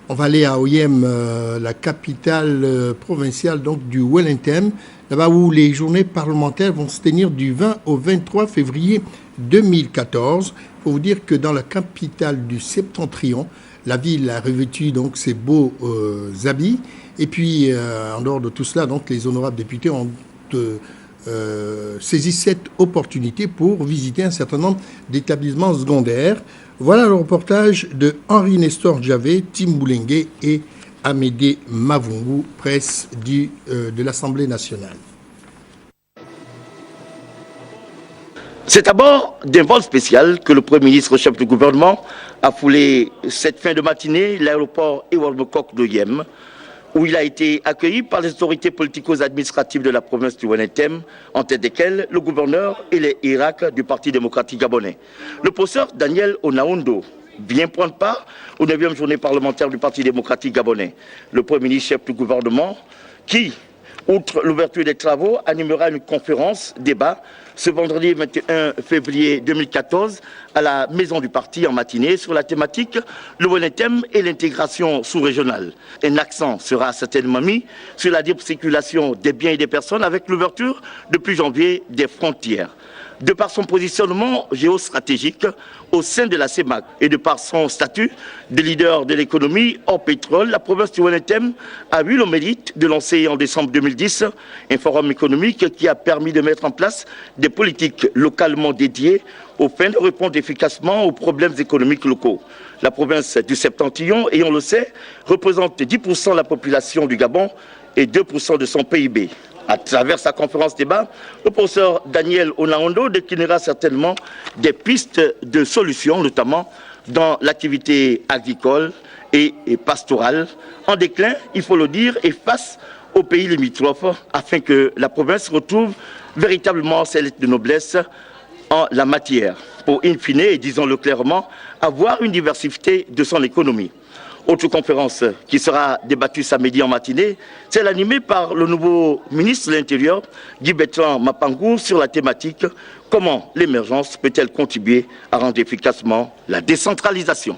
On va aller à Oyem, la capitale provinciale donc, du Wellington, là-bas où les journées parlementaires vont se tenir du 20 au 23 février 2014. Il faut vous dire que dans la capitale du Septentrion, la ville a revêtu donc ses beaux habits. Et puis, en dehors de tout cela, donc, les honorables députés ont saisi cette opportunité pour visiter un certain nombre d'établissements secondaires. Voilà le reportage de Henri Nestor Javé, Tim Boulengue et Amédée Mavungu, presse de l'Assemblée nationale. C'est à bord d'un vol spécial que le Premier ministre, chef du gouvernement, a foulé cette fin de matinée l'aéroport Ewol Mokok d'Oyem, où il a été accueilli par les autorités politico-administratives de la province du Wellington, en tête desquelles le gouverneur et les Irak du Parti démocratique gabonais. Le professeur Daniel Onaondo vient prendre part aux 9e journée parlementaire du Parti démocratique gabonais. Le Premier ministre, chef du gouvernement, qui, outre l'ouverture des travaux, animera une conférence débat ce vendredi 21 février 2014 à la maison du parti en matinée sur la thématique le Wellington et l'intégration sous-régionale. Un accent sera certainement mis sur la libre circulation des biens et des personnes avec l'ouverture depuis janvier des frontières. De par son positionnement géostratégique au sein de la CEMAC et de par son statut de leader de l'économie hors pétrole, la province du Wellington a eu le mérite de lancer en décembre 2010 un forum économique qui a permis de mettre en place des politiques localement dédiées aux fins de répondre efficacement aux problèmes économiques locaux. La province du Septentrion, et on le sait, représente 10% de la population du Gabon et 2% de son PIB. À travers sa conférence débat, le professeur Daniel Onaondo déclinera certainement des pistes de solutions, notamment dans l'activité agricole et pastorale, en déclin, il faut le dire, et face aux pays limitrophes, afin que la province retrouve véritablement ses lettres de noblesse en la matière, pour in fine, et disons-le clairement, avoir une diversité de son économie. Autre conférence qui sera débattue samedi en matinée, celle animée par le nouveau ministre de l'Intérieur, Guy Bertrand Mapangou, sur la thématique « Comment l'émergence peut-elle contribuer à rendre efficacement la décentralisation ?»